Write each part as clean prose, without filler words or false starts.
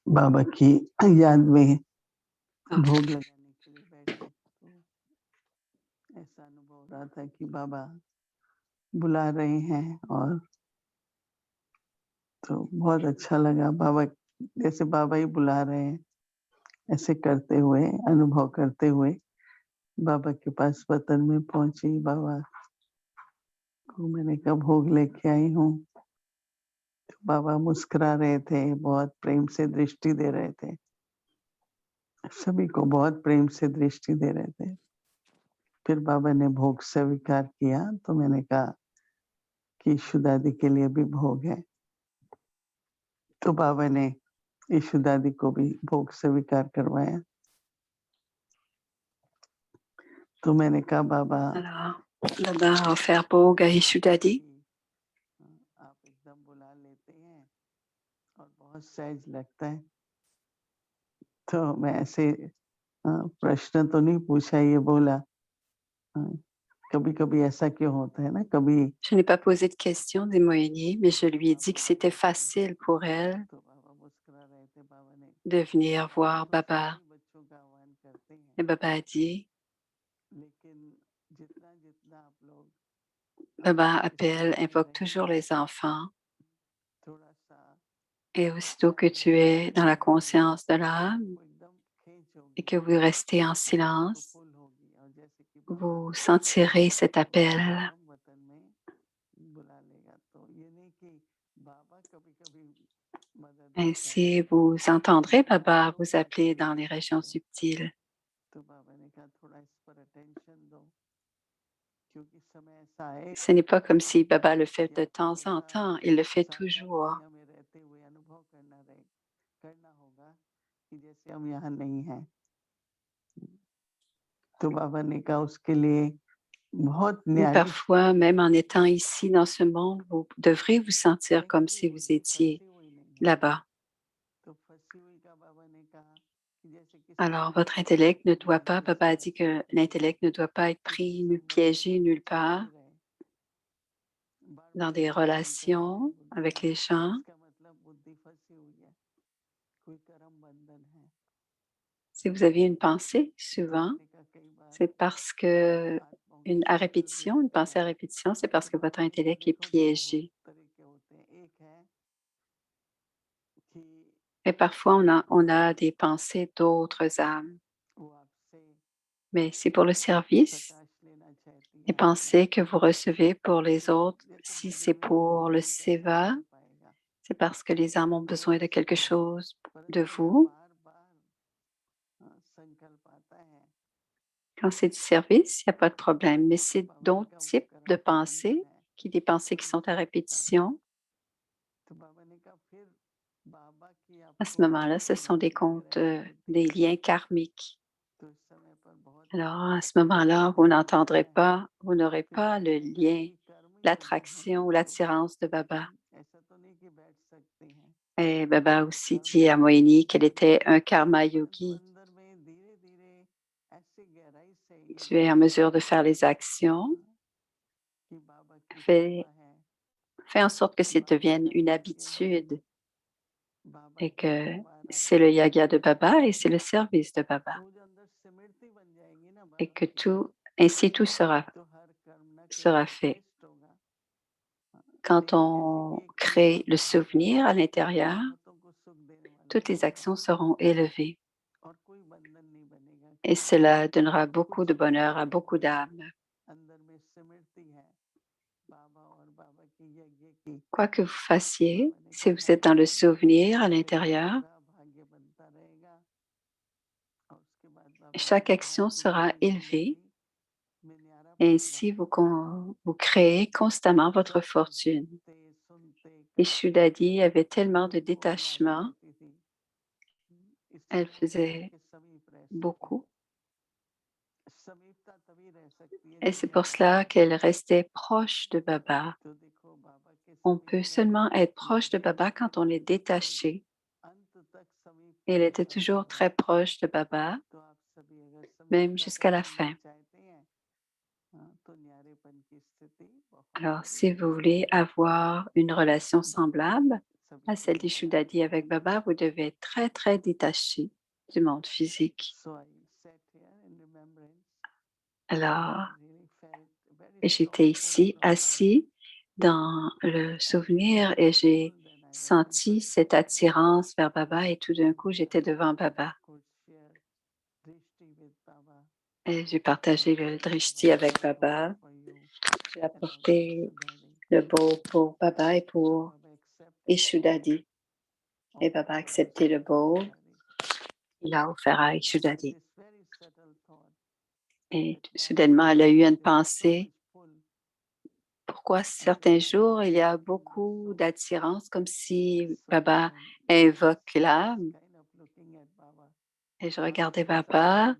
बाबा की याद में Ah, भोग लगाने के लिए बैठे, तो ऐसा अनुभव हो रहा था कि बाबा बुला रहे हैं और तो बहुत अच्छा लगा बाबा जैसे बाबा ही बुला रहे हैं, ऐसे करते हुए, अनुभव करते हुए बाबा के पास वतन में पहुँची, बाबा को मैंने कहा भोग लेके आई हूँ। तो बाबा मुस्कुरा रहे थे, बहुत प्रेम से दृष्टि दे रहे थे। सभी को बहुत प्रेम से दृष्टि दे रहे थे। फिर बाबा ने भोग स्वीकार किया, तो मैंने कहा कि ईशु दादी के लिए भी भोग है। तो बाबा ने ईशु दादी को भी भोग स्वीकार करवाया। तो मैंने कहा बाबा alors, Baba a offert Bog à Ishu Daddy. आप एकदम बुला लेते हैं और बहुत सहज लगता है। तो मैं ऐसे प्रश्न तो नहीं पूछा, ये बोला कभी-कभी ऐसा क्यों होता है ना, कभी Je n'ai pas posé de questions des Moyeniers, mais je lui ai dit que c'était facile pour elle तो बाबा मुस्कुरा रहे थे, बाबा ने de venir voir बाबा Baba. सभी बच्चों का आह्वान करते हैं, Et Baba a dit, लेकिन जितना आप लोग Baba appelle, स्थिति में invoque toujours रहेंगे, les enfants. थोड़ा-सा Et aussitôt que tu es dans la conscience de l'âme आपको एकदम खींच et होगी, que vous restez en बहुत silence, प्रफुल्ल होगी और जैसे कि बाबा vous sentirez cet appel. एकदम वतन में बुला लेगा। तो ये नहीं कि बाबा कभी-कभी मदद देता है, Ainsi, vous entendrez लेकिन आप Baba लोग vous appeler dans control les régions करते हो। subtiles. तो बाबा ने कहा थोड़ा इस पर अटेंशन दो, क्योंकि समय ऐसा Ce आएगा n'est pas comme si Baba le कि fait de आपको temps en ऐसा temps, il le fait साकार toujours. दुनिया में रहते हुए अनुभव करना होगा कि जैसे हम यहाँ नहीं हैं। तो बाबा ने कहा उसके लिए बहुत न्यायिक Parfois, même en étant ici dans ce monde, vous devrez vous sentir comme फँसी si हुई vous है, étiez फँसी हुई नहीं है। là-bas. तो फँसी हुई का बाबा ने कहा कि जैसे किसी Alors, votre मछली को intellect ne doit बहुत pas, देर Baba से a dit रखा que है l'intellect ne doit pas être किसी pris, संबंध में, piégé nulle part फँसी रहे, dans बार-बार des दर्शन करने की relations बुद्धि avec में, les gens. इसका मतलब बुद्धि फँसी हुई है, कोई कर्म बंधन है। Si vous avez une pensée, तो souvent, मैंने कहा कई बार c'est parce que आत्माओं के साथ जो une जुड़ते pensée हैं, à répétition, c'est parce तो que votre बाबा ने कहा intellect est देखो 2 piégé. तरीके होते हैं। एक है कि Et parfois, on a des pensées d'autres âmes. वो आपसे Mais c'est pour le service, प्रकाश लेना चाहती les हैं अपना, pensées que vous recevez pour les लेकिन autres, जैसे si बुद्धि c'est में वो pour le ग्रहण कैसे seva, कर पाएगा? c'est parce que les âmes ont besoin de quelque chose de परंतु जब vous. बार-बार संकल्प आता है, Quand c'est du service, il n'y a pas de problème. Mais तो c'est बाबा ने d'autres कहा वो types de कर्म का बंधन pensées, है, des pensées qui वो sont à टूट जाता है। répétition. तो बाबा ने कहा फिर बाबा की À ce आपको moment-là, ce sont des बंधन में comptes, रहती बुद्धि des में, liens karmiques. तो इस समय पर बहुत Alors, à ce moment-là, vous ध्यान n'entendrez देना है pas, vous n'aurez कि pas बाबा le ने कहा lien, कि कर्म ही बंधन होने l'attraction ou दो, l'attirance de Baba. ऐसा तो नहीं कि बैठ सकते हैं। Et Baba a aussi कर्म dit का à Moini बंधन qu'elle है, était un karma परंतु yogi. अंदर में धीरे-धीरे ऐसे गहराई से ये Tu es en भाव mesure de पैदा faire होने les लगता है actions. ना कि बाबा की Fais, कृपा है, fais en sorte que ça बाबा devienne का une यज्ञ है, habitude बाबा et की que परंपरा c'est है, le yaga de Baba et c'est le service de Baba. तो वो जो अंदर स्मृति बन जाएगी ना Et बाबा que की, ainsi tout तो हर कर्म न sera केवल fait. श्रेष्ठ होगा, Quand लेकिन जैसे कि on एक crée तेल le है जो souvenir à l'intérieur, बहुतों को सुख देने वाला toutes है, les actions seront élevées और कोई बंधन नहीं बनेगा, et क्योंकि cela donnera beaucoup कुछ de भी bonheur à करो, beaucoup d'âmes. अंदर में स्मृति है बाबा और बाबा की यज्ञ की। Quoi que vous fassiez, बाबा ने si कहा vous êtes dans भाग्य le souvenir à बढ़ता l'intérieur, होगा, भाग्य बनता रहेगा। और उसके बाद बाबा ने chaque कहा action कि sera मेरी élevée जिंदगी में et न्यारापन ainsi रहे। vous créez constamment votre सब कुछ fortune. देखते सुनते Et करते Shudadi avait tellement de जो वो याद détachement, करती थी, elle इसलिए वो बाबा faisait के समीप रह सकी। beaucoup. समीपता तभी रह सकती है Et जब c'est pour याद cela करते qu'elle हैं। restait proche de Baba. तो देखो बाबा के On समीप peut जब seulement être proche de लगे Baba रहो, quand on est détaché. अंत तक Et समीपता elle में était बने toujours रहो। très proche de Baba, तो आप सभी अगर même समीपता jusqu'à तक la बनना fin. चाहते हैं, हाँ, तो न्यारेपन की स्थिति बहुत Alors, si जरूरी vous है। voulez avoir une relation semblable, à celle d'Ishu-Dadi avec Baba, vous devez être très, très détaché du monde physique. Alors, j'étais ici, assis dans le souvenir et j'ai senti cette attirance vers Baba et tout d'un coup, j'étais devant Baba. Et j'ai partagé le drishti avec Baba. J'ai apporté le bowl pour Baba et pour Ishu-Dadi. Et Baba a accepté le bowl. Il l'a offert à Ishu-Dadi. Et soudainement, elle a eu une pensée. Pourquoi certains jours, il y a beaucoup d'attirance, comme si Baba invoque l'âme. Et je regardais Baba.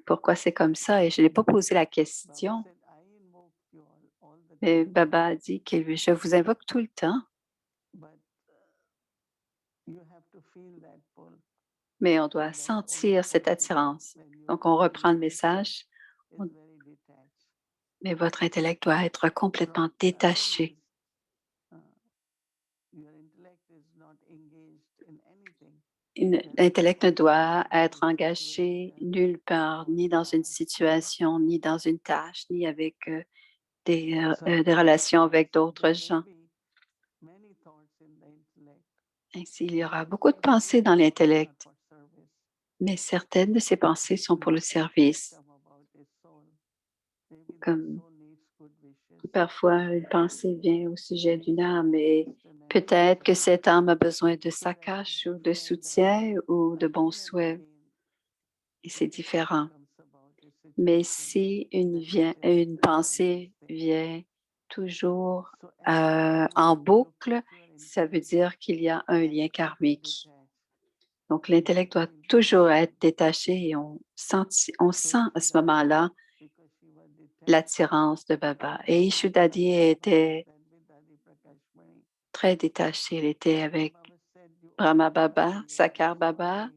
Pourquoi c'est comme ça? Et je n'ai pas posé la question. Mais Baba a dit que je vous invoque tout le temps. Mais on doit sentir cette attirance. Donc, on reprend le message. Mais votre intellect doit être complètement détaché. L'intellect ne doit être engagé nulle part, ni dans une situation, ni dans une tâche, ni avec des relations avec d'autres gens. Ainsi, il y aura beaucoup de pensées dans l'intellect, mais certaines de ces pensées sont pour le service. Comme parfois, une pensée vient au sujet d'une âme et peut-être que cette âme a besoin de sakash ou de soutien ou de bons souhaits. Et c'est différent. Mais si une pensée vient toujours en boucle, ça veut dire qu'il y a un lien karmique. Donc, l'intellect doit toujours être détaché et on sent à ce moment-là l'attirance de Baba. Et Ishu-Dadi était très détachée. Elle était avec Brahma Baba, Sakar Baba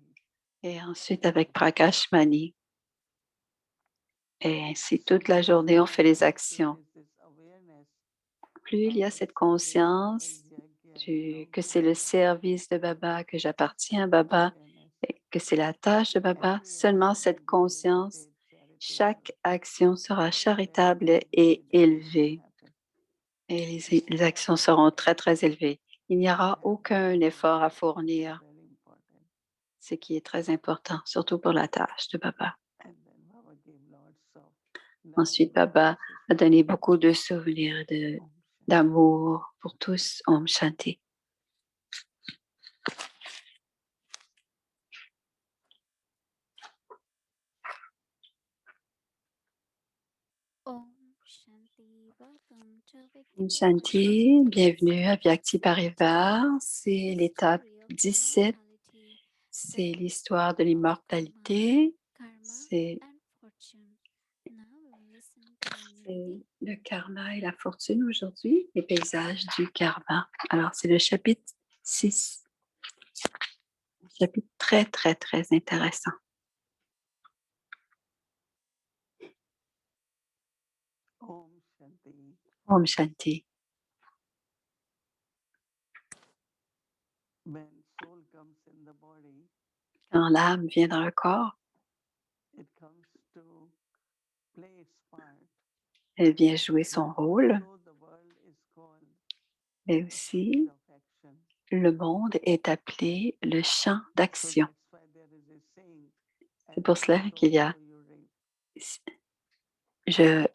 et ensuite avec Prakash Mani. Et ainsi, toute la journée, on fait les actions. Plus il y a cette conscience que c'est le service de Baba, que j'appartiens à Baba, et que c'est la tâche de Baba, seulement cette conscience, chaque action sera charitable et élevée. Et les actions seront très, très élevées. Il n'y aura aucun effort à fournir, ce qui est très important, surtout pour la tâche de Baba. Ensuite, Baba a donné beaucoup de souvenirs d'amour pour tous. Om Shanti. Om Shanti, bienvenue à Vyakti Parivar. C'est l'étape 17. C'est l'histoire de l'immortalité. C'est le karma et la fortune aujourd'hui, les paysages du karma. Alors, c'est le chapitre 6. Un chapitre très, très, très intéressant. Om Shanti. Quand l'âme vient dans le corps, elle vient jouer son rôle, mais aussi le monde est appelé le champ d'action. C'est pour cela qu'il y a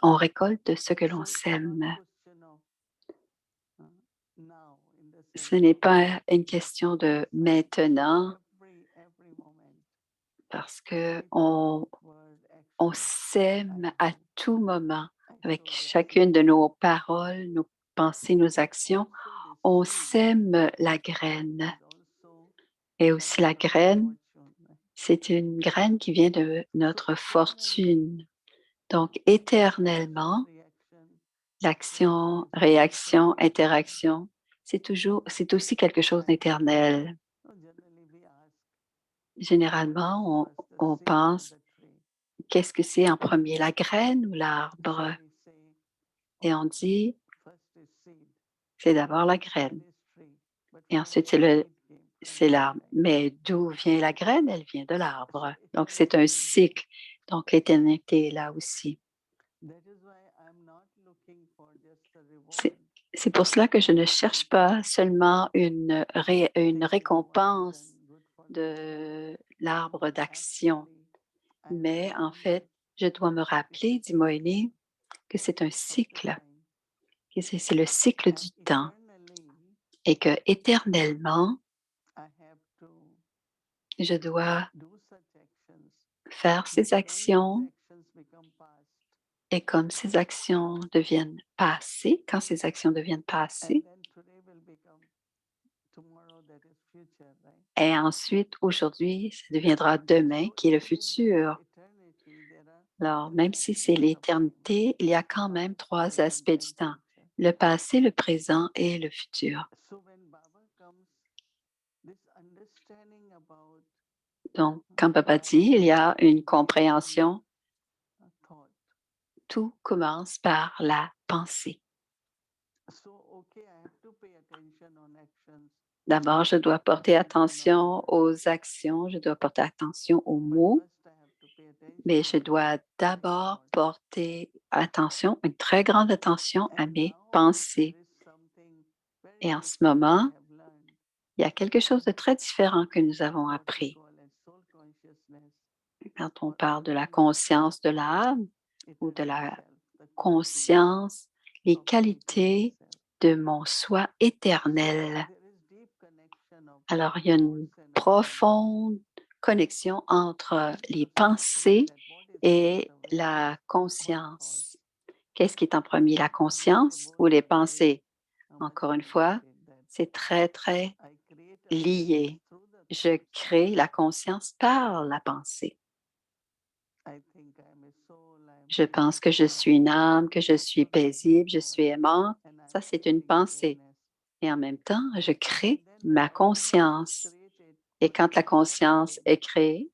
on récolte ce que l'on sème. Ce n'est pas une question de maintenant, parce qu'on sème à tout moment avec chacune de nos paroles, nos pensées, nos actions. On sème la graine. Et aussi la graine, c'est une graine qui vient de notre fortune. Donc, éternellement, l'action, réaction, interaction, c'est aussi quelque chose d'éternel. Généralement, on pense, qu'est-ce que c'est en premier, la graine ou l'arbre? Et on dit, c'est d'abord la graine. Et ensuite, c'est l'arbre. Mais d'où vient la graine? Elle vient de l'arbre. Donc, c'est un cycle. Donc, l'éternité est là aussi. C'est pour cela que je ne cherche pas seulement une récompense de l'arbre d'action, mais en fait, je dois me rappeler, dit Moïse, que c'est un cycle, que c'est le cycle du temps et que éternellement, je dois faire ces actions et comme ces actions deviennent passées, quand ces actions deviennent passées, et ensuite, aujourd'hui, ça deviendra demain, qui est le futur. Alors, même si c'est l'éternité, il y a quand même 3 aspects du temps, le passé, le présent et le futur. Donc, quand Baba dit, il y a une compréhension, tout commence par la pensée. D'abord, je dois porter attention aux actions, je dois porter attention aux mots, mais je dois d'abord porter attention, une très grande attention à mes pensées. Et en ce moment, il y a quelque chose de très différent que nous avons appris. Quand on parle de la conscience de l'âme ou de la conscience, les qualités de mon soi éternel. Alors, il y a une profonde connexion entre les pensées et la conscience. Qu'est-ce qui est en premier, la conscience ou les pensées? Encore une fois, c'est très, très lié. Je crée la conscience par la pensée. Je pense que je suis une âme, que je suis paisible, je suis aimante. Ça, c'est une pensée. Et en même temps, je crée ma conscience. Et quand la conscience est créée,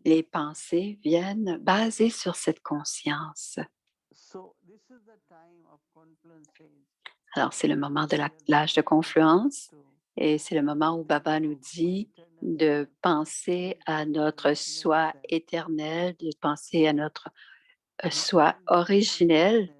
les pensées viennent basées sur cette conscience. Alors, c'est le moment de l'âge de confluence et c'est le moment où Baba nous dit de penser à notre soi éternel, de penser à notre soi originel.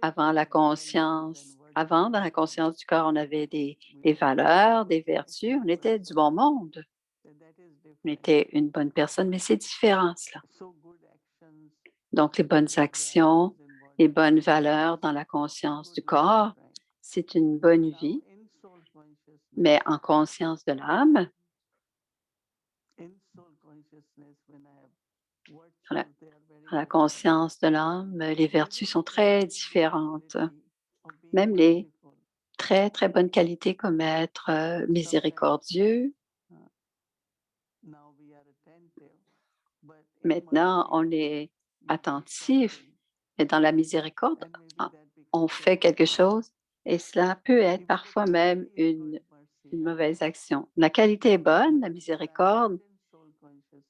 Avant la conscience, avant, dans la conscience du corps, on avait des valeurs, des vertus, on était du bon monde. On était une bonne personne, mais c'est différent, cela. Donc, les bonnes actions, les bonnes valeurs dans la conscience du corps, c'est une bonne vie, mais en conscience de l'âme, dans la conscience de l'âme, les vertus sont très différentes. Même les très, très bonnes qualités comme être miséricordieux. Maintenant, on est attentif, mais dans la miséricorde, on fait quelque chose et cela peut être parfois même une mauvaise action. La qualité est bonne, la miséricorde,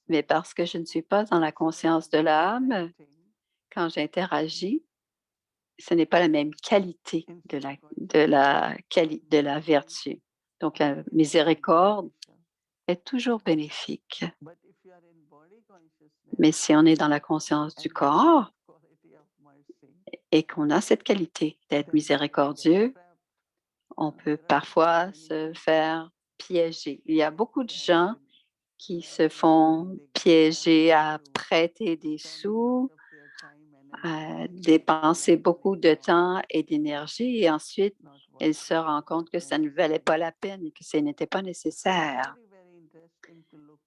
mais parce que je ne suis pas dans la conscience de l'âme, quand j'interagis, ce n'est pas la même qualité de la vertu. Donc, la miséricorde est toujours bénéfique. Mais si on est dans la conscience du corps et qu'on a cette qualité d'être miséricordieux, on peut parfois se faire piéger. Il y a beaucoup de gens qui se font piéger à prêter des sous, à dépenser beaucoup de temps et d'énergie et ensuite, ils se rendent compte que ça ne valait pas la peine et que ce n'était pas nécessaire.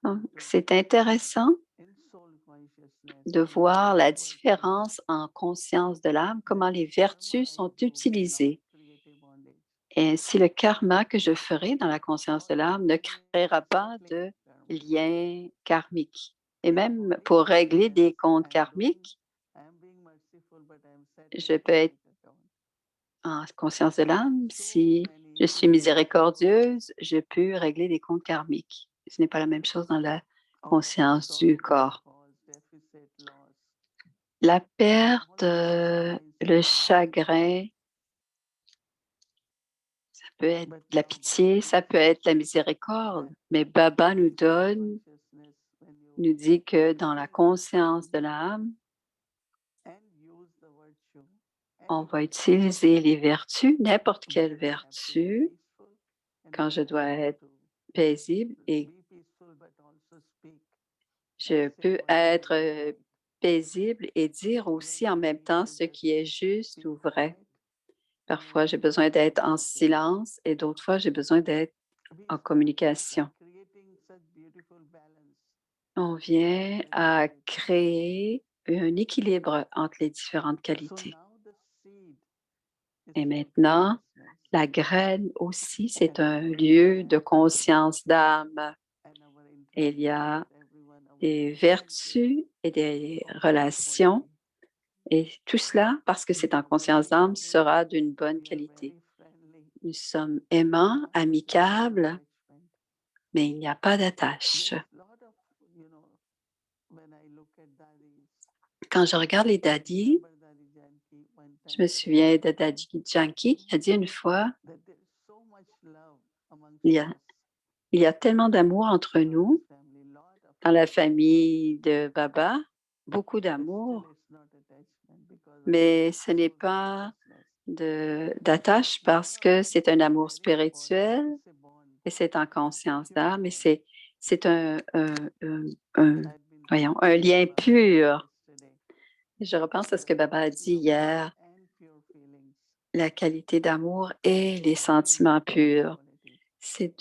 Donc, c'est intéressant de voir la différence en conscience de l'âme, comment les vertus sont utilisées. Et si le karma que je ferai dans la conscience de l'âme ne créera pas de lien karmique. Et même pour régler des comptes karmiques, je peux être en conscience de l'âme. Si je suis miséricordieuse, je peux régler des comptes karmiques. Ce n'est pas la même chose dans la conscience du corps. La perte, le chagrin, peut être de la pitié, ça peut être la miséricorde, mais Baba nous dit que dans la conscience de l'âme, on va utiliser les vertus, n'importe quelle vertu, quand je dois être paisible, et je peux être paisible et dire aussi en même temps ce qui est juste ou vrai. Parfois, j'ai besoin d'être en silence et d'autres fois, j'ai besoin d'être en communication. On vient à créer un équilibre entre les différentes qualités. Et maintenant, la graine aussi, c'est un lieu de conscience d'âme. Il y a des vertus et des relations, et tout cela, parce que c'est en conscience d'âme, sera d'une bonne qualité. Nous sommes aimants, amicables, mais il n'y a pas d'attache. Quand je regarde les dadis, je me souviens de Daddy Janki qui a dit une fois, il y a tellement d'amour entre nous, dans la famille de Baba, beaucoup d'amour, mais ce n'est pas d'attache parce que c'est un amour spirituel et c'est en conscience d'âme et c'est voyons, un lien pur. Je repense à ce que Baba a dit hier, la qualité d'amour et les sentiments purs. C'est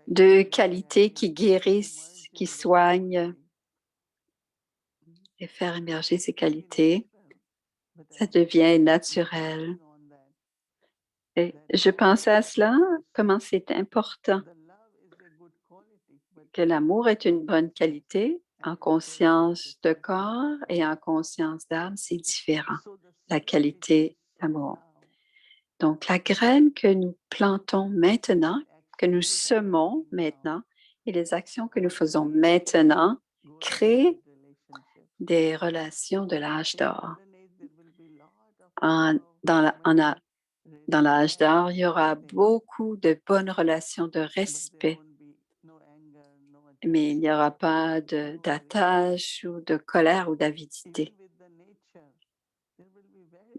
deux qualités qui guérissent, qui soignent, et faire émerger ces qualités, ça devient naturel. Et je pensais à cela, comment c'est important que l'amour est une bonne qualité. En conscience de corps et en conscience d'âme, c'est différent, la qualité d'amour. Donc, la graine que nous plantons maintenant, que nous semons maintenant, et les actions que nous faisons maintenant créent des relations de l'âge d'or. Dans l'âge d'or, il y aura beaucoup de bonnes relations de respect, mais il n'y aura pas d'attache ou de colère ou d'avidité.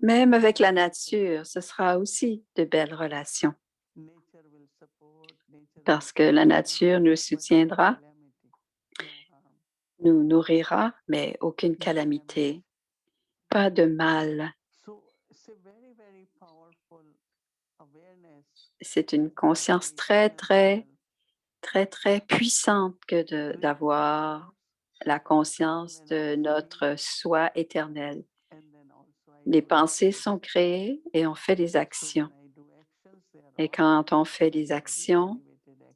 Même avec la nature, ce sera aussi de belles relations parce que la nature nous soutiendra, nous nourrira, mais aucune calamité, pas de mal. C'est une conscience très, très, très, très puissante que d'avoir la conscience de notre soi éternel. Les pensées sont créées et on fait des actions. Et quand on fait des actions,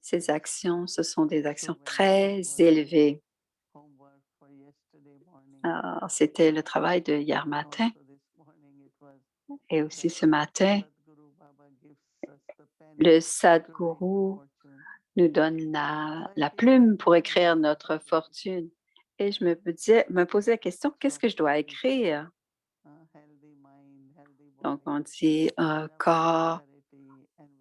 ces actions, ce sont des actions très élevées. C'était le travail de hier matin et aussi ce matin, le Sadhguru nous donne la plume pour écrire notre fortune. Et je me posais la question, qu'est-ce que je dois écrire? Donc, on dit un corps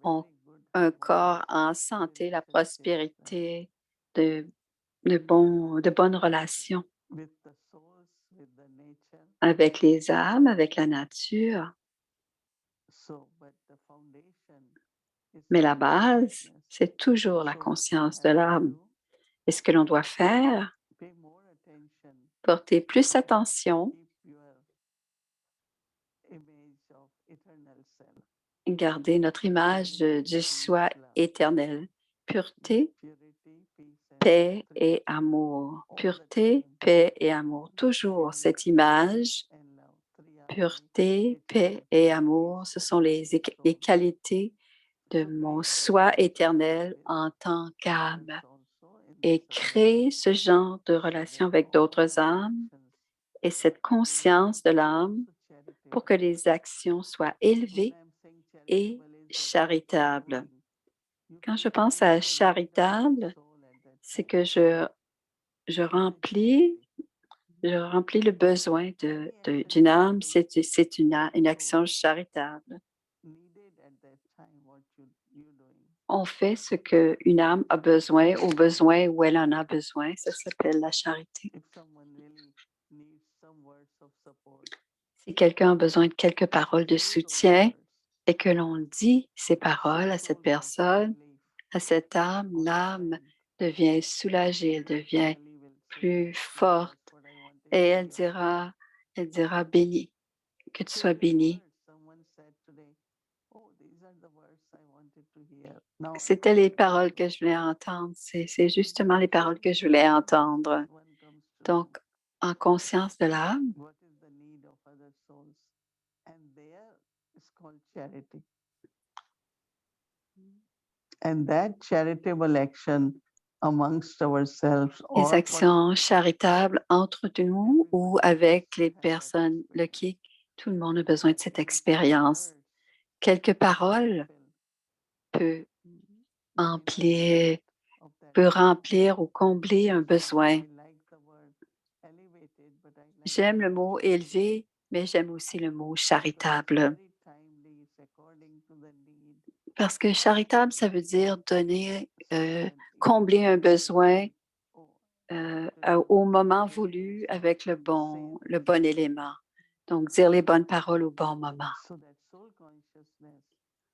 en santé, la prospérité, de bonnes relations avec les âmes, avec la nature. Mais la base, c'est toujours la conscience de l'âme. Et ce que l'on doit faire, porter plus attention, garder notre image du soi éternel, pureté, paix et amour. Pureté, paix et amour. Toujours cette image, pureté, paix et amour, ce sont les qualités de mon soi éternel en tant qu'âme. Et créer ce genre de relation avec d'autres âmes et cette conscience de l'âme pour que les actions soient élevées et charitables. Quand je pense à charitable, c'est que je remplis le besoin d'une âme, c'est une action charitable. on fait ce qu'une âme a besoin, au besoin où elle en a besoin. Ça s'appelle la charité. Si quelqu'un a besoin de quelques paroles de soutien et que l'on dit ces paroles à cette personne, à cette âme, l'âme devient soulagée, elle devient plus forte et elle dira béni, que tu sois béni. C'était les paroles que je voulais entendre. C'est justement les paroles que je voulais entendre. Donc, en conscience de l'âme, and that charitable action amongst ourselves les actions charitables entre nous ou avec les personnes loquiques, tout le monde a besoin de cette expérience. Quelques paroles peut remplir ou combler un besoin. J'aime le mot élevé, mais j'aime aussi le mot charitable. Parce que charitable, ça veut dire donner, combler un besoin au moment voulu avec le bon élément. Donc, dire les bonnes paroles au bon moment.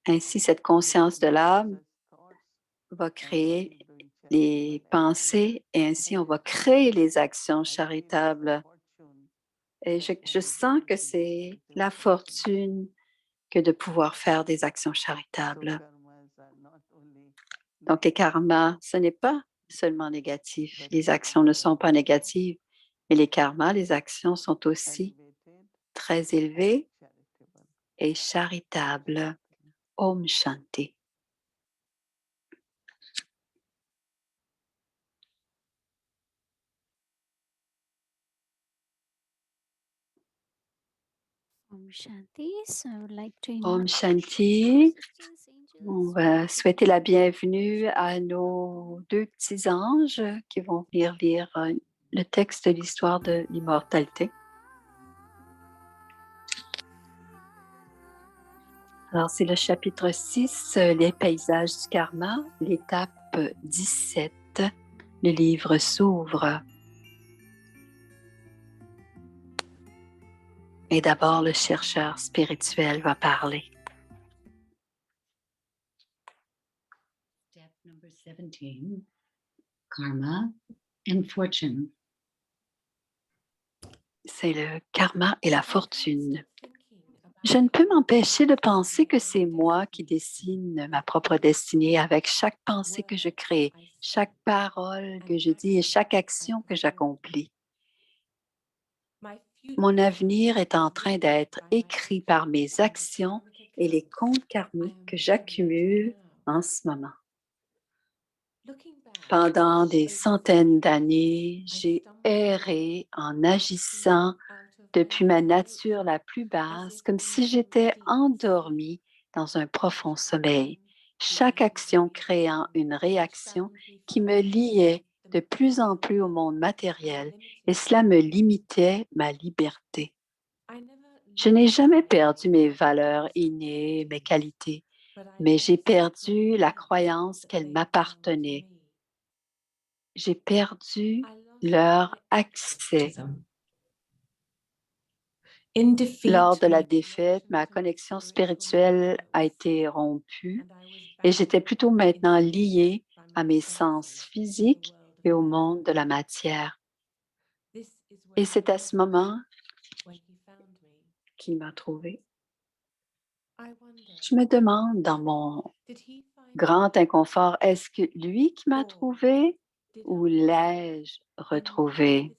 Ainsi, cette conscience de l'âme va créer les pensées et ainsi on va créer les actions charitables. Et je sens que c'est la fortune que de pouvoir faire des actions charitables. Donc, les karmas, ce n'est pas seulement négatif. Les actions ne sont pas négatives, mais les karmas, les actions sont aussi très élevées et charitables. Om Shanti. Om Shanti. So I would like to Om Shanti. On va souhaiter la bienvenue à nos deux petits anges qui vont venir lire le texte de l'histoire de l'immortalité. Alors, c'est le chapitre 6, les paysages du karma, l'étape 17. Le livre s'ouvre. Et d'abord, le chercheur spirituel va parler. Step number 17, Karma and Fortune. C'est le karma et la fortune. Je ne peux m'empêcher de penser que c'est moi qui dessine ma propre destinée avec chaque pensée que je crée, chaque parole que je dis et chaque action que j'accomplis. Mon avenir est en train d'être écrit par mes actions et les comptes karmiques que j'accumule en ce moment. Pendant des centaines d'années, j'ai erré en agissant depuis ma nature la plus basse, comme si j'étais endormie dans un profond sommeil, chaque action créant une réaction qui me liait de plus en plus au monde matériel et cela me limitait ma liberté. Je n'ai jamais perdu mes valeurs innées, mes qualités, mais j'ai perdu la croyance qu'elles m'appartenaient. J'ai perdu leur accès. Lors de la défaite, ma connexion spirituelle a été rompue et j'étais plutôt maintenant liée à mes sens physiques et au monde de la matière. Et c'est à ce moment qu'il m'a trouvée. Je me demande dans mon grand inconfort, est-ce que lui qui m'a trouvée ou l'ai-je retrouvée?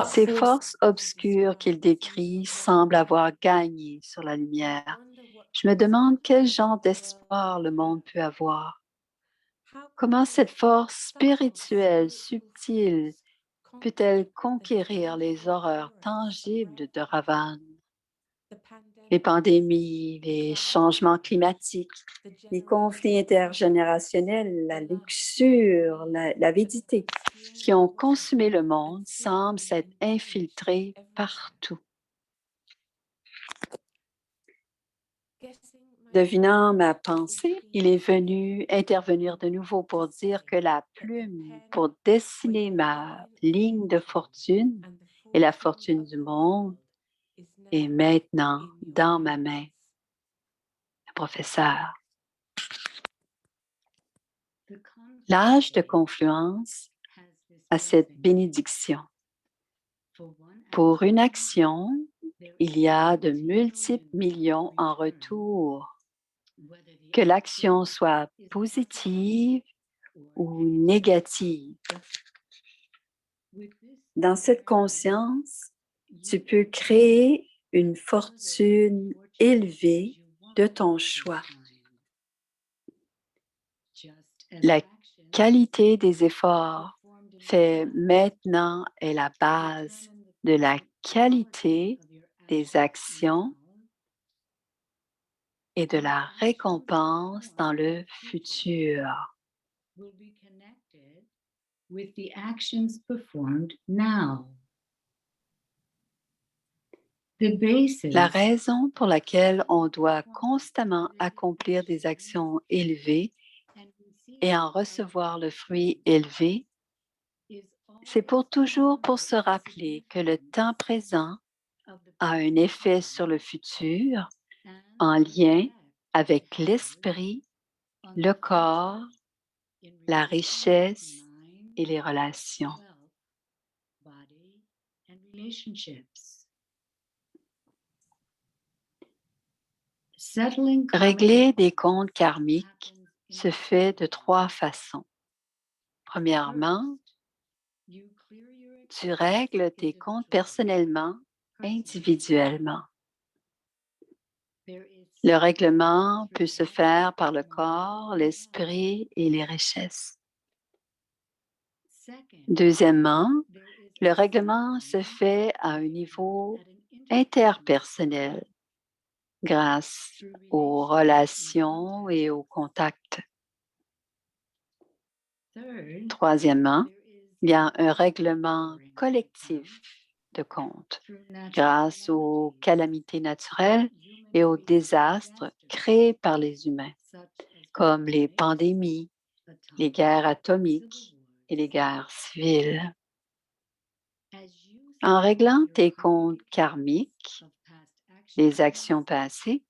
Ces forces obscures qu'il décrit semblent avoir gagné sur la lumière. Je me demande quel genre d'espoir le monde peut avoir. Comment cette force spirituelle subtile peut-elle conquérir les horreurs tangibles de Ravan? Les pandémies, les changements climatiques, les conflits intergénérationnels, la luxure, l'avidité qui ont consumé le monde semblent s'être infiltrés partout. Devinant ma pensée, il est venu intervenir de nouveau pour dire que la plume pour dessiner ma ligne de fortune et la fortune du monde est maintenant dans ma main. Le professeur. L'âge de confluence a cette bénédiction. Pour une action, il y a de multiples millions en retour. Que l'action soit positive ou négative. Dans cette conscience, tu peux créer une fortune élevée de ton choix. La qualité des efforts faits maintenant est la base de la qualité des actions et de la récompense dans le futur. With the actions performed now. La raison pour laquelle on doit constamment accomplir des actions élevées et en recevoir le fruit élevé, c'est toujours pour se rappeler que le temps présent a un effet sur le futur en lien avec l'esprit, le corps, la richesse et les relations. Régler des comptes karmiques se fait de 3 façons. Premièrement, tu règles tes comptes personnellement, individuellement. Le règlement peut se faire par le corps, l'esprit et les richesses. Deuxièmement, le règlement se fait à un niveau interpersonnel grâce aux relations et aux contacts. Troisièmement, il y a un règlement collectif de compte grâce aux calamités naturelles et aux désastres créés par les humains, comme les pandémies, les guerres atomiques et les guerres civiles. En réglant tes comptes karmiques, les actions passées,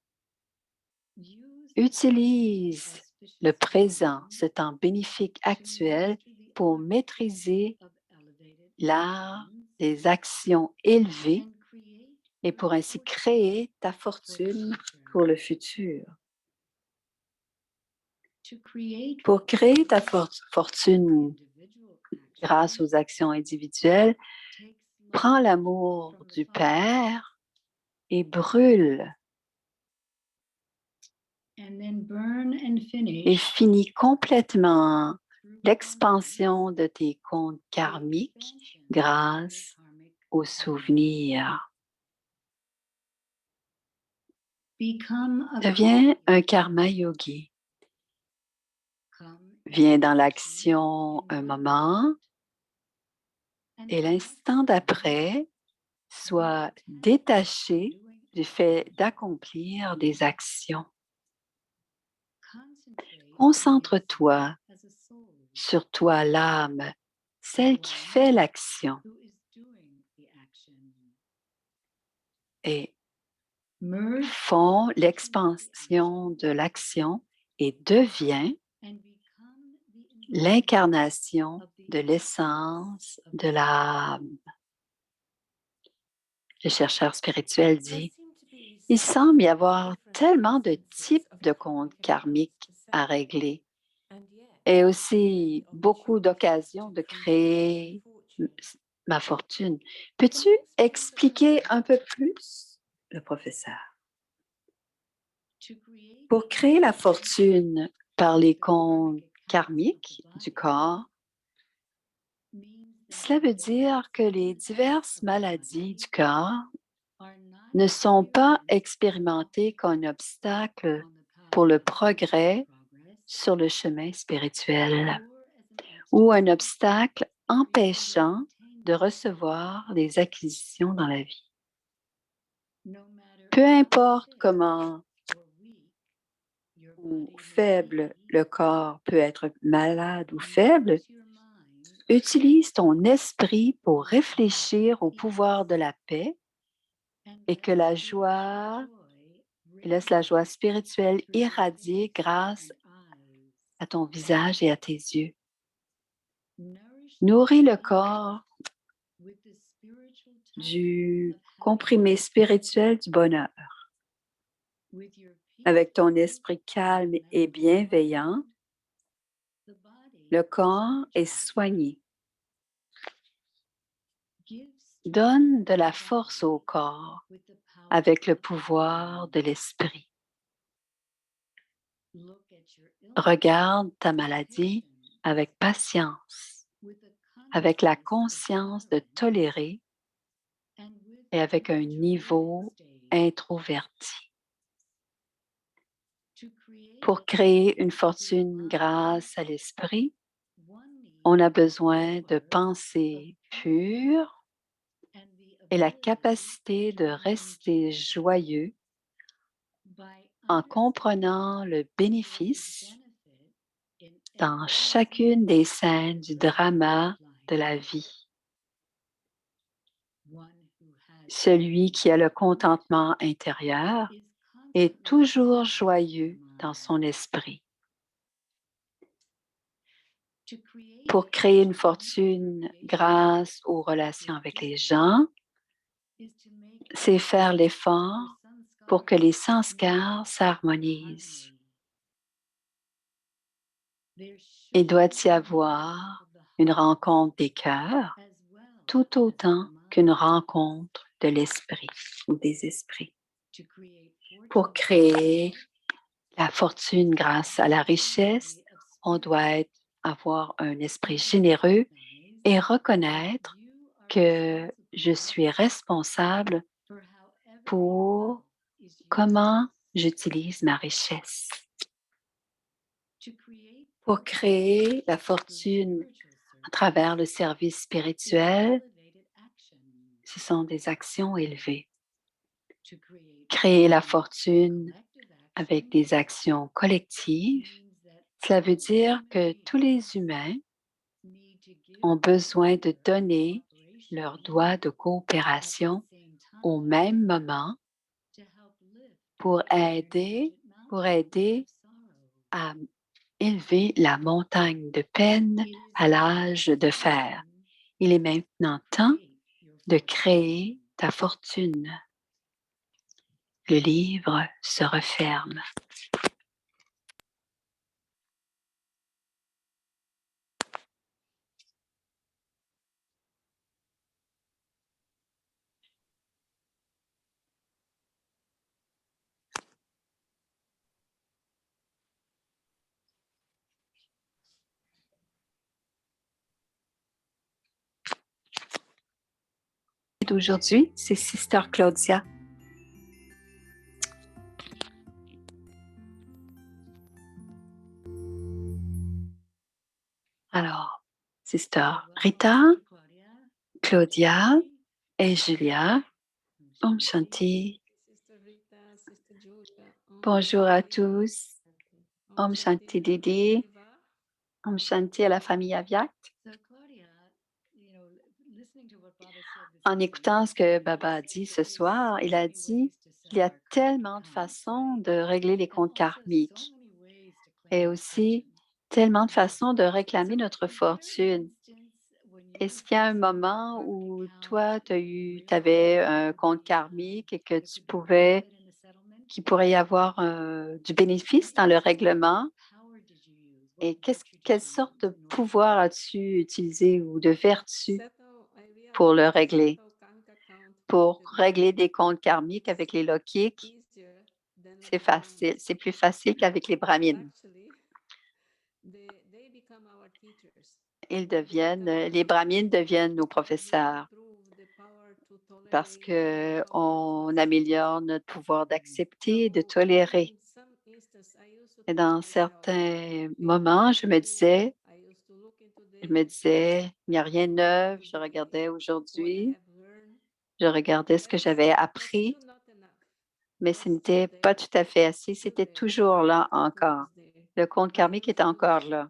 utilise le présent, ce temps bénéfique actuel, pour maîtriser l'art des actions élevées et pour ainsi créer ta fortune pour le futur. Pour créer ta fortune grâce aux actions individuelles, prends l'amour du Père et brûle. Et finis complètement l'expansion de tes comptes karmiques grâce aux souvenirs. Deviens un karma yogi. Viens dans l'action un moment et l'instant d'après, sois détaché du fait d'accomplir des actions. Concentre-toi sur toi, l'âme, celle qui fait l'action. Et fonds l'expansion de l'action et deviens l'incarnation de l'essence de l'âme. Le chercheur spirituel dit, il semble y avoir tellement de types de comptes karmiques à régler et aussi beaucoup d'occasions de créer ma fortune. Peux-tu expliquer un peu plus, le professeur? Pour créer la fortune par les comptes karmiques du corps, cela veut dire que les diverses maladies du corps ne sont pas expérimentées comme un obstacle pour le progrès sur le chemin spirituel ou un obstacle empêchant de recevoir des acquisitions dans la vie. Peu importe comment ou faible, le corps peut être malade ou faible, utilise ton esprit pour réfléchir au pouvoir de la paix et que la joie, et laisse la joie spirituelle irradier grâce à ton visage et à tes yeux. Nourris le corps du comprimé spirituel du bonheur. Avec ton esprit calme et bienveillant, le corps est soigné. Donne de la force au corps avec le pouvoir de l'esprit. Regarde ta maladie avec patience, avec la conscience de tolérer et avec un niveau introverti. Pour créer une fortune grâce à l'esprit, on a besoin de pensées pures et la capacité de rester joyeux en comprenant le bénéfice dans chacune des scènes du drama de la vie. Celui qui a le contentement intérieur est toujours joyeux dans son esprit. Pour créer une fortune grâce aux relations avec les gens, c'est faire l'effort pour que les sanskars s'harmonisent. Il doit y avoir une rencontre des cœurs tout autant qu'une rencontre de l'esprit ou des esprits. Pour créer la fortune grâce à la richesse, on doit avoir un esprit généreux et reconnaître que je suis responsable pour comment j'utilise ma richesse. Pour créer la fortune à travers le service spirituel, ce sont des actions élevées. Créer la fortune avec des actions collectives, cela veut dire que tous les humains ont besoin de donner leur doigt de coopération au même moment pour aider à élever la montagne de peine à l'âge de fer. Il est maintenant temps de créer ta fortune. Le livre se referme. D'aujourd'hui, c'est Sister Claudia. Alors, Sister Rita, Claudia et Julia, Om Shanti. Bonjour à tous. Om Shanti Didi. Om Shanti à la famille Avyakt. En écoutant ce que Baba a dit ce soir, il a dit qu'il y a tellement de façons de régler les comptes karmiques et aussi tellement de façons de réclamer notre fortune. Est-ce qu'il y a un moment où toi, tu avais un compte karmique et que qu'il pourrait y avoir du bénéfice dans le règlement? Et quelle sorte de pouvoir as-tu utilisé ou de vertu pour le régler? Pour régler des comptes karmiques avec les Lokik, c'est facile, c'est plus facile qu'avec les brahmines. Les brahmines deviennent nos professeurs parce qu'on améliore notre pouvoir d'accepter et de tolérer. Et dans certains moments, je me disais, il n'y a rien de neuf. Je regardais aujourd'hui, je regardais ce que j'avais appris mais ce n'était pas tout à fait assez. C'était toujours là encore. Le compte karmique est encore là.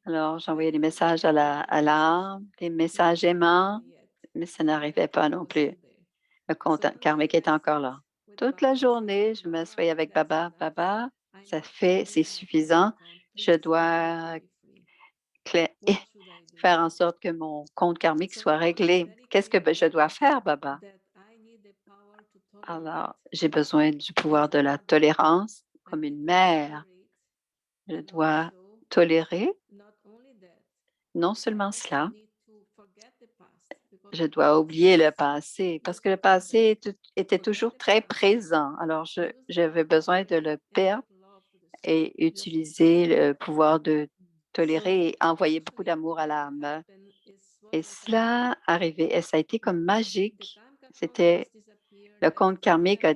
Alors, j'envoyais des messages à l'âme, des messages aimants, mais ça n'arrivait pas non plus. Le compte karmique est encore là. Toute la journée, je m'assoyais avec Baba. Baba, c'est suffisant. Je dois faire en sorte que mon compte karmique soit réglé. Qu'est-ce que je dois faire, Baba? Alors, j'ai besoin du pouvoir de la tolérance comme une mère. Je dois tolérer. Non seulement cela, je dois oublier le passé parce que le passé était toujours très présent. Alors, j'avais besoin de le perdre et utiliser le pouvoir de tolérer et envoyer beaucoup d'amour à l'âme. Et cela arrivait, et ça a été comme magique. C'était le compte karmique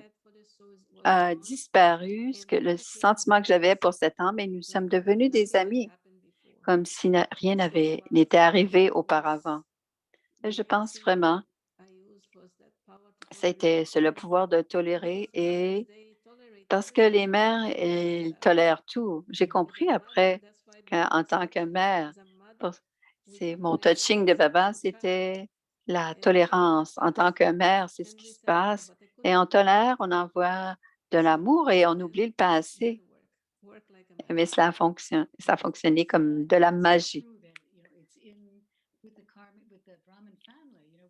a disparu, le sentiment que j'avais pour cet homme, et nous sommes devenus des amis, comme si rien n'était arrivé auparavant. Et je pense vraiment, c'est le pouvoir de tolérer et parce que les mères, elles tolèrent tout. J'ai compris après qu'en tant que mère, c'est mon touching de Baba, c'était la tolérance. En tant que mère, c'est ce qui se passe. Et on tolère, on envoie de l'amour et on oublie le passé. Mais ça a fonctionné comme de la magie.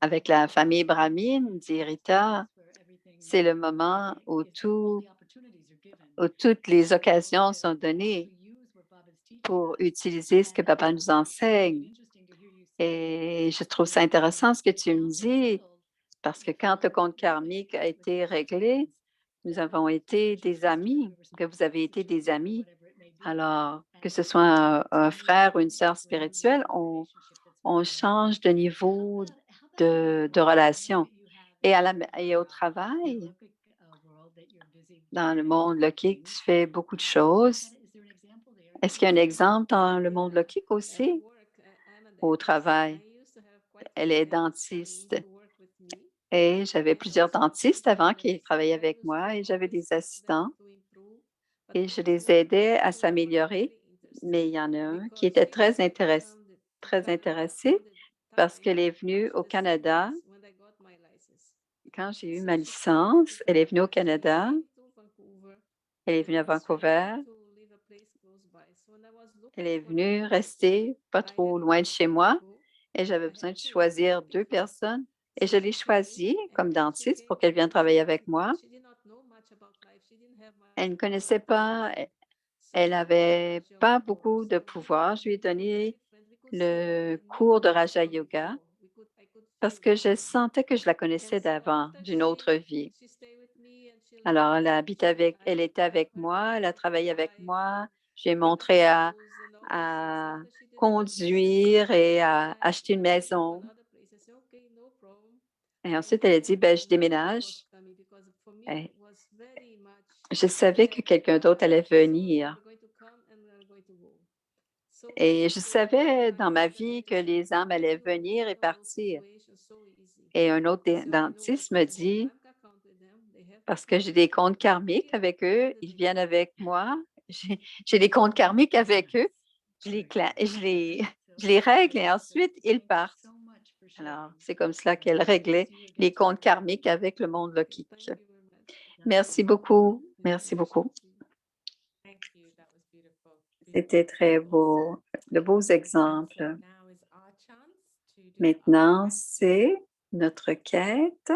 Avec la famille brahmine, dit Rita, c'est le moment où toutes les occasions sont données pour utiliser ce que Baba nous enseigne. Et je trouve ça intéressant ce que tu me dis, parce que quand le compte karmique a été réglé, nous avons été des amis, que vous avez été des amis. Alors, que ce soit un frère ou une sœur spirituelle, on change de niveau de relation. Et au travail, dans le monde lokique, tu fais beaucoup de choses. Est-ce qu'il y a un exemple dans le monde lokique aussi? Au travail, elle est dentiste. Et j'avais plusieurs dentistes avant qui travaillaient avec moi et j'avais des assistants et je les aidais à s'améliorer. Mais il y en a un qui était très intéressé parce qu'elle est venue au Canada. Quand j'ai eu ma licence, elle est venue au Canada. Elle est venue à Vancouver. Elle est venue rester pas trop loin de chez moi et j'avais besoin de choisir 2 personnes et je l'ai choisie comme dentiste pour qu'elle vienne travailler avec moi. Elle ne connaissait pas, elle n'avait pas beaucoup de pouvoir. Je lui ai donné le cours de Raja Yoga parce que je sentais que je la connaissais d'avant, d'une autre vie. Alors, elle était avec moi, elle a travaillé avec moi. J'ai montré à conduire et à acheter une maison. Et ensuite, elle a dit, ben, je déménage. Et je savais que quelqu'un d'autre allait venir. Et je savais dans ma vie que les âmes allaient venir et partir. Et un autre dentiste me dit, parce que j'ai des comptes karmiques avec eux, ils viennent avec moi. J'ai des comptes karmiques avec eux. Je les règle et ensuite ils partent. Alors, c'est comme cela qu'elle réglait les comptes karmiques avec le monde lokique. Merci beaucoup. Merci beaucoup. C'était très beau, de beaux exemples. Maintenant, c'est notre quête.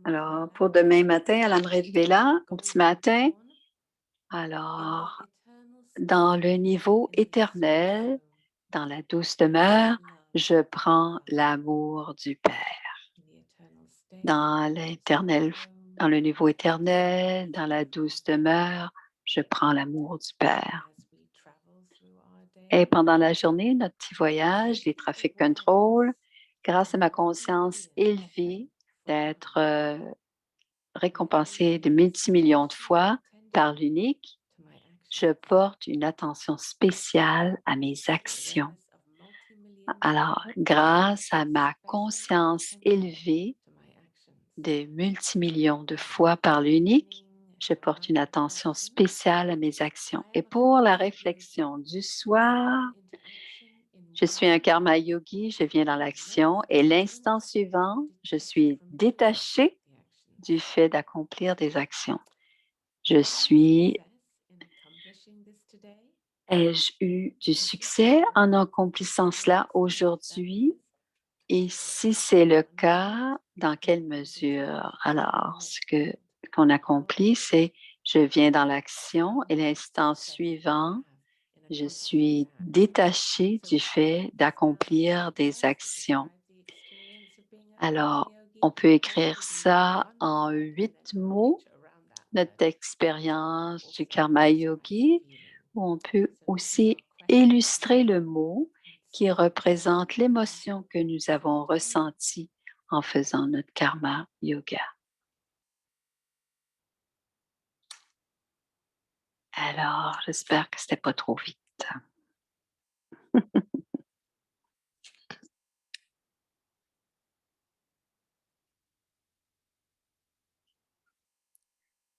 Alors, pour demain matin à l'Amrit Vela, au petit matin, alors, dans le niveau éternel, dans la douce demeure, je prends l'amour du Père. Dans le niveau éternel, dans la douce demeure, je prends l'amour du Père. Et pendant la journée, notre petit voyage, les traffic control, grâce à ma conscience élevée d'être récompensée de multimillions de fois par l'unique, je porte une attention spéciale à mes actions. Alors, grâce à ma conscience élevée des multimillions de fois par l'unique, je porte une attention spéciale à mes actions. Et pour la réflexion du soir, je suis un karma yogi, je viens dans l'action et l'instant suivant, je suis détaché du fait d'accomplir des actions. Ai-je eu du succès en accomplissant cela aujourd'hui? Et si c'est le cas, dans quelle mesure? Alors, qu'on accomplit, c'est je viens dans l'action et l'instant suivant, je suis détachée du fait d'accomplir des actions. Alors, on peut écrire ça en 8 mots, notre expérience du karma yogi, ou on peut aussi illustrer le mot qui représente l'émotion que nous avons ressentie en faisant notre karma yoga. Alors, j'espère que c'était pas trop vite.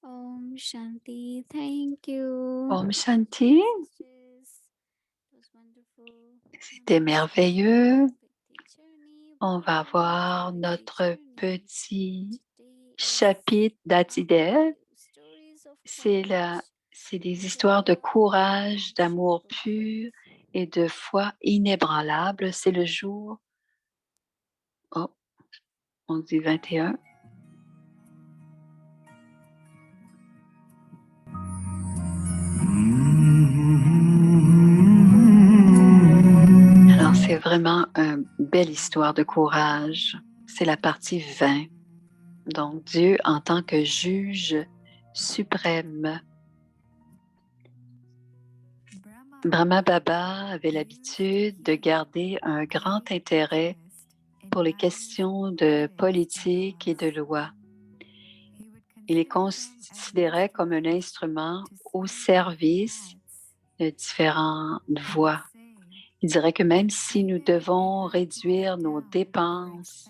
Om Shanti, thank you. Om Shanti, It was wonderful. c'était merveilleux. On va voir notre petit chapitre d'Atidev. C'est des histoires de courage, d'amour pur et de foi inébranlable. C'est le jour, on dit 21. Alors, c'est vraiment une belle histoire de courage. C'est la partie 20. Donc, Dieu en tant que juge suprême. Brahma Baba avait l'habitude de garder un grand intérêt pour les questions de politique et de loi. Il les considérait comme un instrument au service de différentes voies. Il dirait que même si nous devons réduire nos dépenses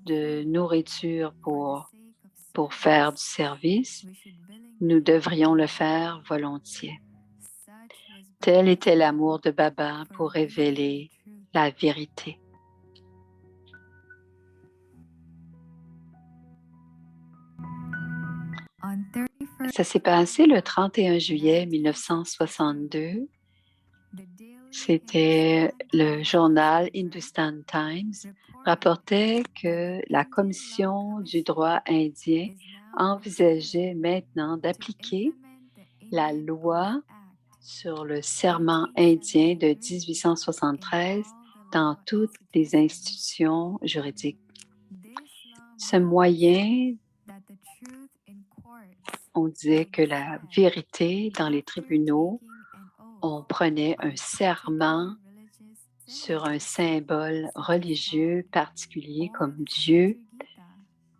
de nourriture pour faire du service, nous devrions le faire volontiers. Tel était l'amour de Baba pour révéler la vérité. Ça s'est passé le 31 juillet 1962. C'était le journal Hindustan Times rapportait que la Commission du droit indien envisageait maintenant d'appliquer la loi sur le serment indien de 1873 dans toutes les institutions juridiques. Ce moyen, on disait que la vérité dans les tribunaux, on prenait un serment sur un symbole religieux particulier comme Dieu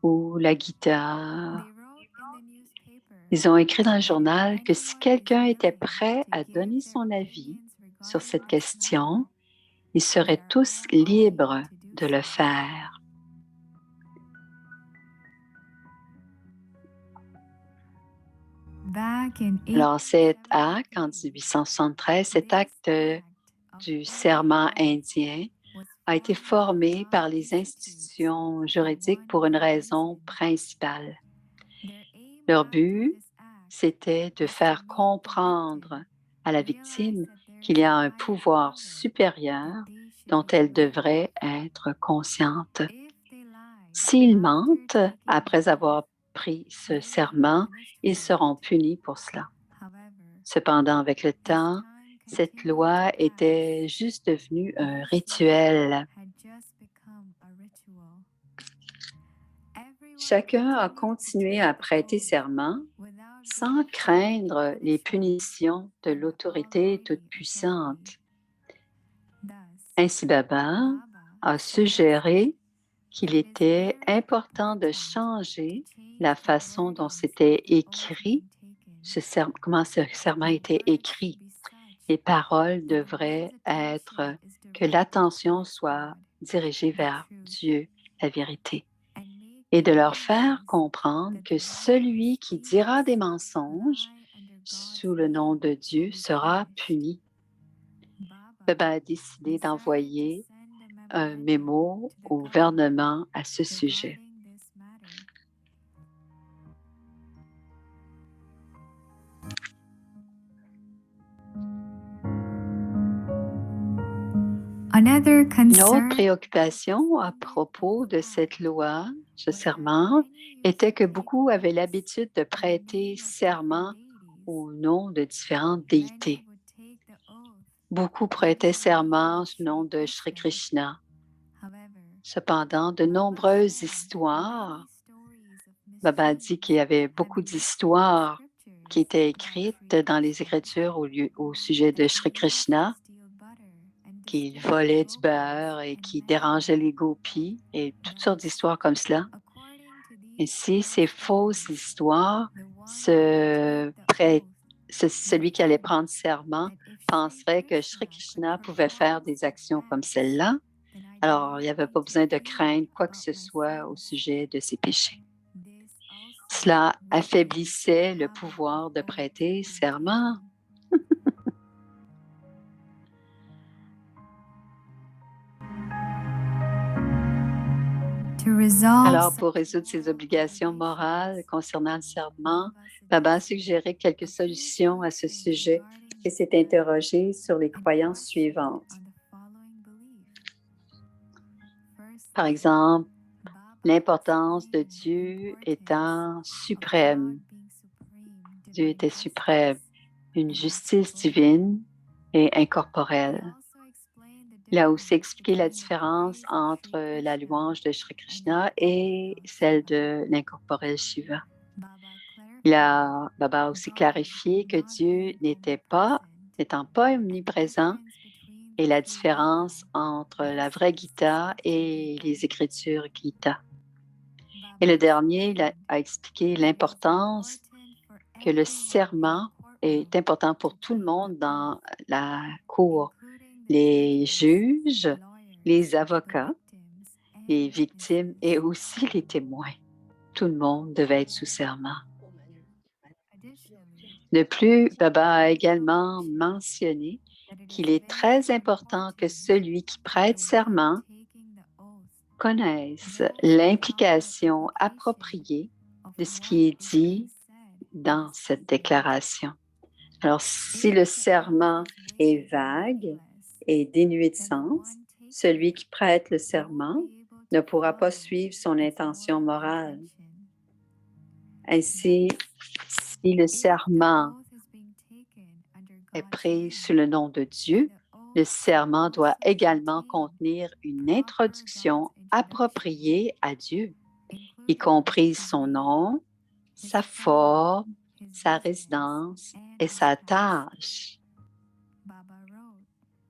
ou la Gita. Ils ont écrit dans le journal que si quelqu'un était prêt à donner son avis sur cette question, ils seraient tous libres de le faire. Alors, cet acte, en 1873, cet acte du serment indien a été formé par les institutions juridiques pour une raison principale. Leur but, c'était de faire comprendre à la victime qu'il y a un pouvoir supérieur dont elle devrait être consciente. S'ils mentent après avoir pris ce serment, ils seront punis pour cela. Cependant, avec le temps, cette loi était juste devenue un rituel. Chacun a continué à prêter serment sans craindre les punitions de l'autorité toute-puissante. Ainsi, Baba a suggéré qu'il était important de changer la façon dont c'était écrit, comment ce serment était écrit. Les paroles devraient être que l'attention soit dirigée vers Dieu, la vérité. et de leur faire comprendre que celui qui dira des mensonges sous le nom de Dieu sera puni. Baba a décidé d'envoyer un mémo au gouvernement à ce sujet. Une autre préoccupation à propos de cette loi, ce serment, était que beaucoup avaient l'habitude de prêter serment au nom de différentes déités. Beaucoup prêtaient serment au nom de Sri Krishna. Cependant, de nombreuses histoires, Baba a dit qu'il y avait beaucoup d'histoires qui étaient écrites dans les Écritures au sujet de Sri Krishna, qui volait du beurre et qui dérangeait les gopis et toutes sortes d'histoires comme cela. Ainsi, ces fausses histoires, celui qui allait prendre serment penserait que Sri Krishna pouvait faire des actions comme celle-là. Alors, il n'y avait pas besoin de craindre quoi que ce soit au sujet de ses péchés. Cela affaiblissait le pouvoir de prêter serment. Alors, pour résoudre ces obligations morales concernant le serment, Baba a suggéré quelques solutions à ce sujet et s'est interrogé sur les croyances suivantes. Par exemple, l'importance de Dieu étant suprême. Dieu était suprême, une justice divine et incorporelle. Il a aussi expliqué la différence entre la louange de Sri Krishna et celle de l'incorporel Shiva. Baba a aussi clarifié que Dieu n'étant pas omniprésent, et la différence entre la vraie Gita et les Écritures Gita. Et le dernier, il a expliqué l'importance que le serment est important pour tout le monde dans la cour. Les juges, les avocats, les victimes et aussi les témoins. Tout le monde devait être sous serment. De plus, Baba a également mentionné qu'il est très important que celui qui prête serment connaisse l'implication appropriée de ce qui est dit dans cette déclaration. Alors, si le serment est vague et dénué de sens, celui qui prête le serment ne pourra pas suivre son intention morale. Ainsi, si le serment est pris sous le nom de Dieu, le serment doit également contenir une introduction appropriée à Dieu, y compris son nom, sa forme, sa résidence et sa tâche.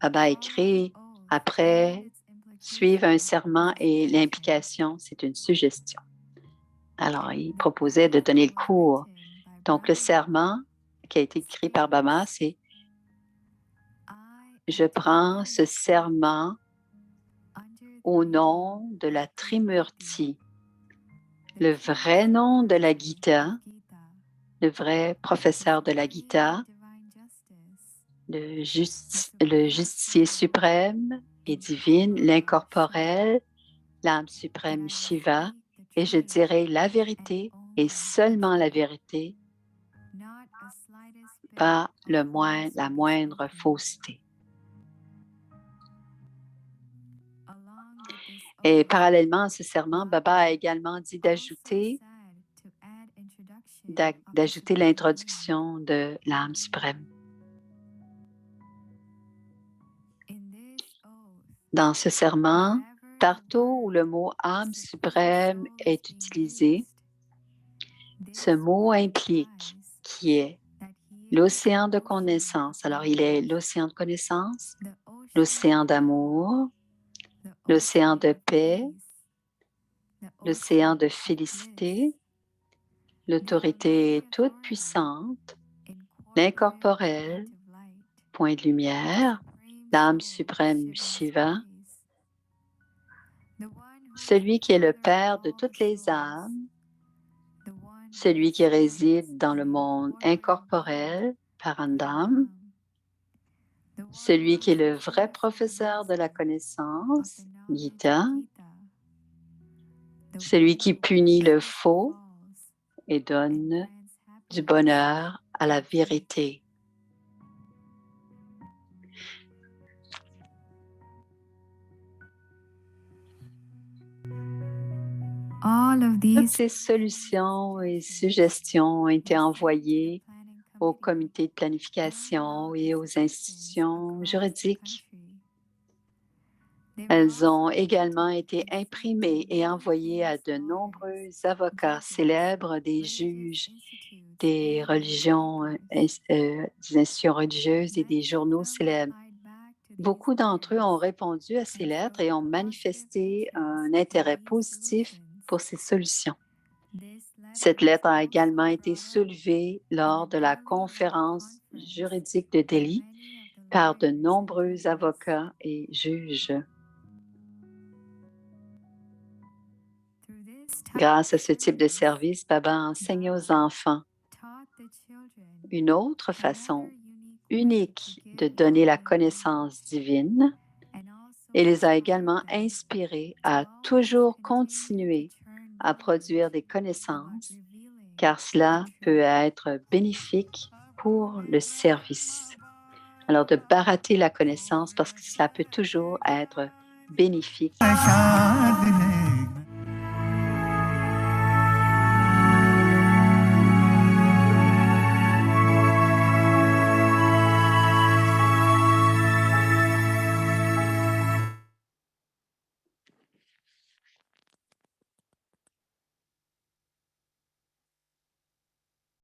Baba écrit, après, suivre un serment et l'implication, c'est une suggestion. Alors, il proposait de donner le cours. Donc, le serment qui a été écrit par Baba, c'est « Je prends ce serment au nom de la Trimurti, le vrai nom de la Gita, le vrai professeur de la Gita, le justicier suprême et divine, l'incorporel, l'âme suprême Shiva, et je dirai la vérité et seulement la vérité, pas la moindre fausseté. » Et parallèlement à ce serment, Baba a également dit d'ajouter l'introduction de l'âme suprême. Dans ce serment, partout où le mot âme suprême est utilisé, ce mot implique qui est l'océan de connaissance. Alors, il est l'océan de connaissance, l'océan d'amour, l'océan de paix, l'océan de félicité, l'autorité toute puissante, l'incorporel, point de lumière, l'âme suprême Shiva, celui qui est le Père de toutes les âmes, celui qui réside dans le monde incorporel, Parandam, celui qui est le vrai professeur de la connaissance, Gita, celui qui punit le faux et donne du bonheur à la vérité. Toutes ces solutions et suggestions ont été envoyées au comité de planification et aux institutions juridiques. Elles ont également été imprimées et envoyées à de nombreux avocats célèbres, des juges, des religions, des institutions religieuses et des journaux célèbres. Beaucoup d'entre eux ont répondu à ces lettres et ont manifesté un intérêt positif pour ces solutions. Cette lettre a également été soulevée lors de la conférence juridique de Delhi par de nombreux avocats et juges. Grâce à ce type de service, Baba enseigne aux enfants une autre façon unique de donner la connaissance divine et les a également inspirés à toujours continuer à produire des connaissances, car cela peut être bénéfique pour le service. Alors, de barater la connaissance parce que cela peut toujours être bénéfique.